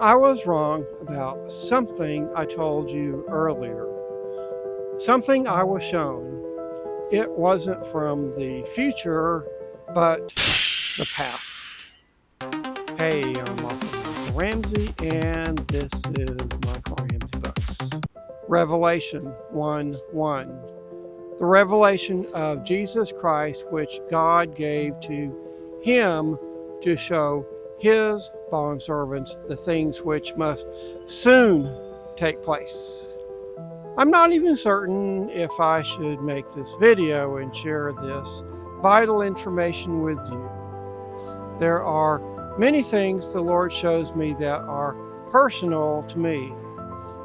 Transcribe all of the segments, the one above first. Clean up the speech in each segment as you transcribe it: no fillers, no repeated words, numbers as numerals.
I was wrong about something I told you earlier. Something I was shown. It wasn't from the future, but the past. Hey, I'm Michael Ramsey, and this is Michael Ramsey Books. Revelation 1:1. The revelation of Jesus Christ, which God gave to him to show his bondservants the things which must soon take place. I'm not even certain if I should make this video and share this vital information with you. There are many things the Lord shows me that are personal to me,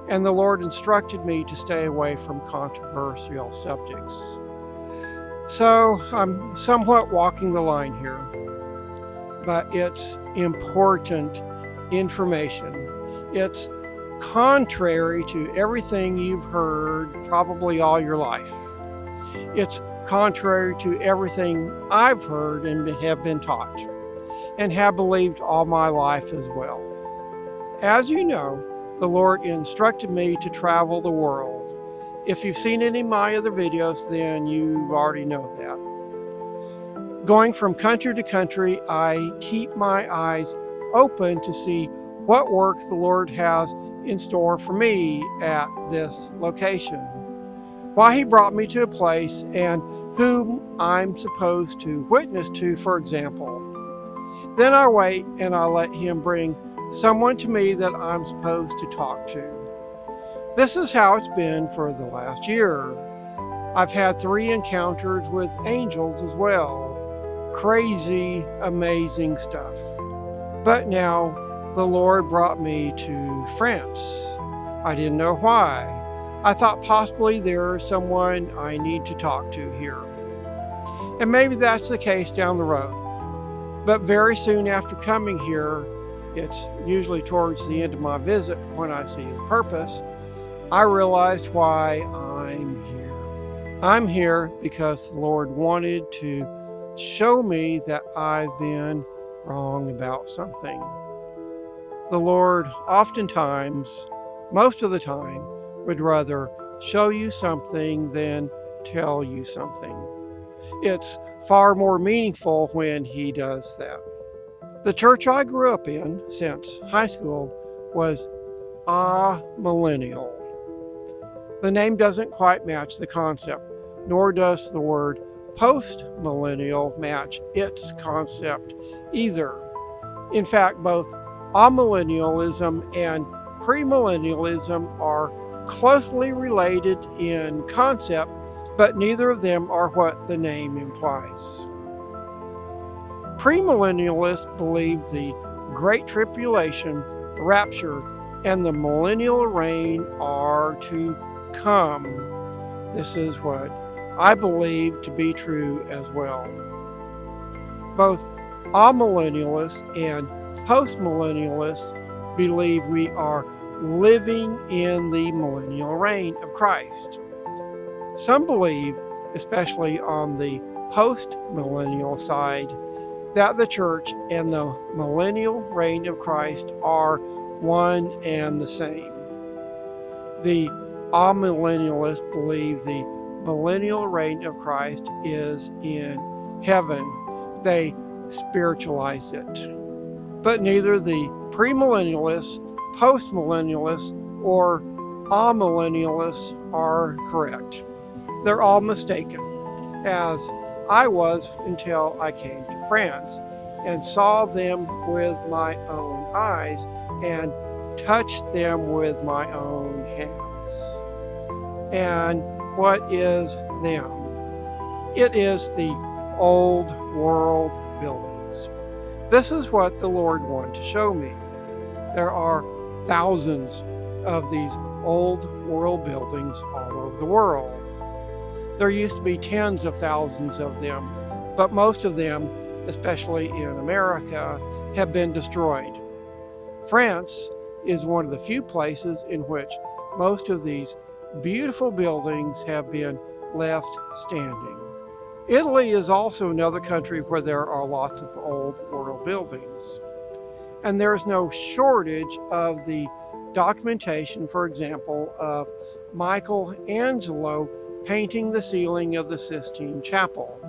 and the Lord instructed me to stay away from controversial subjects. So I'm somewhat walking the line here, but it's important information. It's contrary to everything you've heard probably all your life. It's contrary to everything I've heard and have been taught and have believed all my life as well. As you know, the Lord instructed me to travel the world. If you've seen any of my other videos, then you already know that. Going from country to country, I keep my eyes open to see what work the Lord has in store for me at this location. Why He brought me to a place and whom I'm supposed to witness to, for example. Then I wait and I let Him bring someone to me that I'm supposed to talk to. This is how it's been for the last year. I've had 3 encounters with angels as well. Crazy, amazing stuff. But now the Lord brought me to France. I didn't know why. I thought possibly there's someone I need to talk to here. And maybe that's the case down the road. But very soon after coming here, it's usually towards the end of my visit when I see His purpose, I realized why I'm here. I'm here because the Lord wanted to show me that I've been wrong about something. The Lord oftentimes, most of the time, would rather show you something than tell you something. It's far more meaningful when He does that. The church I grew up in since high school was Millennial. The name doesn't quite match the concept, nor does the word post-millennial match its concept either. In fact, both amillennialism and premillennialism are closely related in concept, but neither of them are what the name implies. Premillennialists believe the Great Tribulation, the Rapture, and the Millennial Reign are to come. This is what I believe to be true as well. Both amillennialists and postmillennialists believe we are living in the millennial reign of Christ. Some believe, especially on the post-millennial side, that the church and the millennial reign of Christ are one and the same. The amillennialists believe the millennial reign of Christ is in heaven. They spiritualize it. But neither the premillennialists, postmillennialists, or amillennialists are correct. They're all mistaken, as I was until I came to France and saw them with my own eyes and touched them with my own hands. And what is them? It is the old world buildings. This is what the Lord wanted to show me. There are thousands of these old world buildings all over the world. There used to be tens of thousands of them, but most of them, especially in America, have been destroyed. France is one of the few places in which most of these beautiful buildings have been left standing. Italy is also another country where there are lots of old world buildings. And there is no shortage of the documentation, for example, of Michelangelo painting the ceiling of the Sistine Chapel.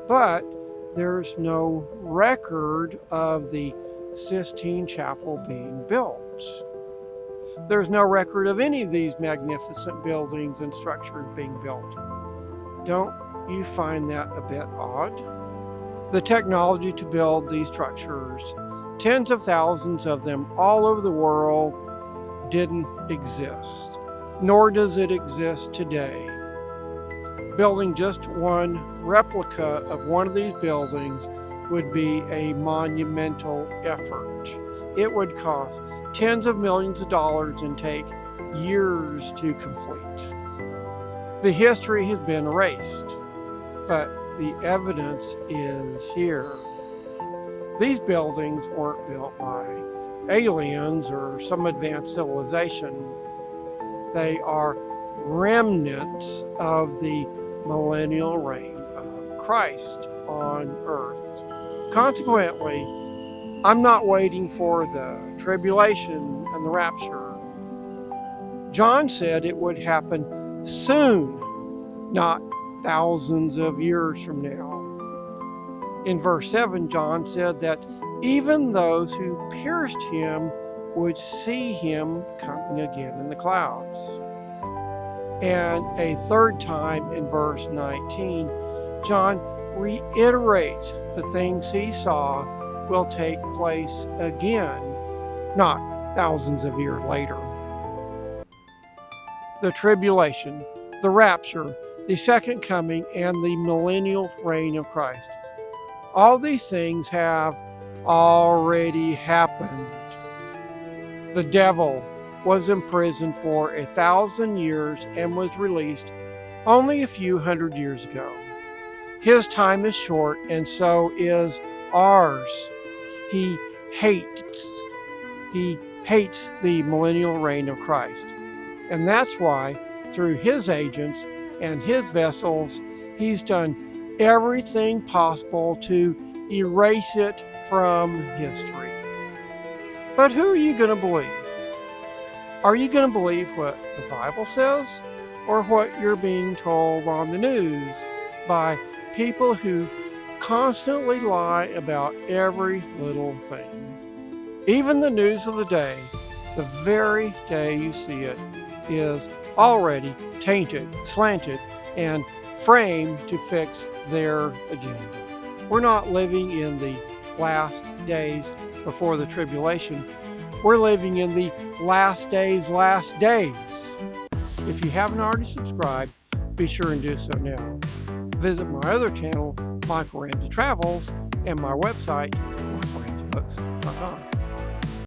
But there's no record of the Sistine Chapel being built. There's no record of any of these magnificent buildings and structures being built. Don't you find that a bit odd? The technology to build these structures, tens of thousands of them all over the world, didn't exist, nor does it exist today. Building just one replica of one of these buildings would be a monumental effort. It would cost tens of millions of dollars and take years to complete. The history has been erased, but the evidence is here. These buildings weren't built by aliens or some advanced civilization. They are remnants of the Millennial Reign of Christ on earth. Consequently, I'm not waiting for the tribulation and the rapture. John said it would happen soon, not thousands of years from now. In verse 7, John said that even those who pierced him would see him coming again in the clouds. And a third time in verse 19, John reiterates the things he saw will take place again, not thousands of years later. The tribulation, the rapture, the second coming, and the millennial reign of Christ. All these things have already happened. The devil was imprisoned for 1,000 years and was released only a few hundred years ago. His time is short, and so is ours. He hates the millennial reign of Christ. And that's why, through his agents and his vessels, he's done everything possible to erase it from history. But who are you going to believe? Are you going to believe what the Bible says, or what you're being told on the news by people who constantly lie about every little thing? Even the news of the day, the very day you see it, is already tainted, slanted, and framed to fix their agenda. We're not living in the last days before the tribulation. We're living in the last days. If you haven't already subscribed, be sure and do so now. Visit my other channel, Michael Ramsey Travels, and my website, michaelramseybooks.com.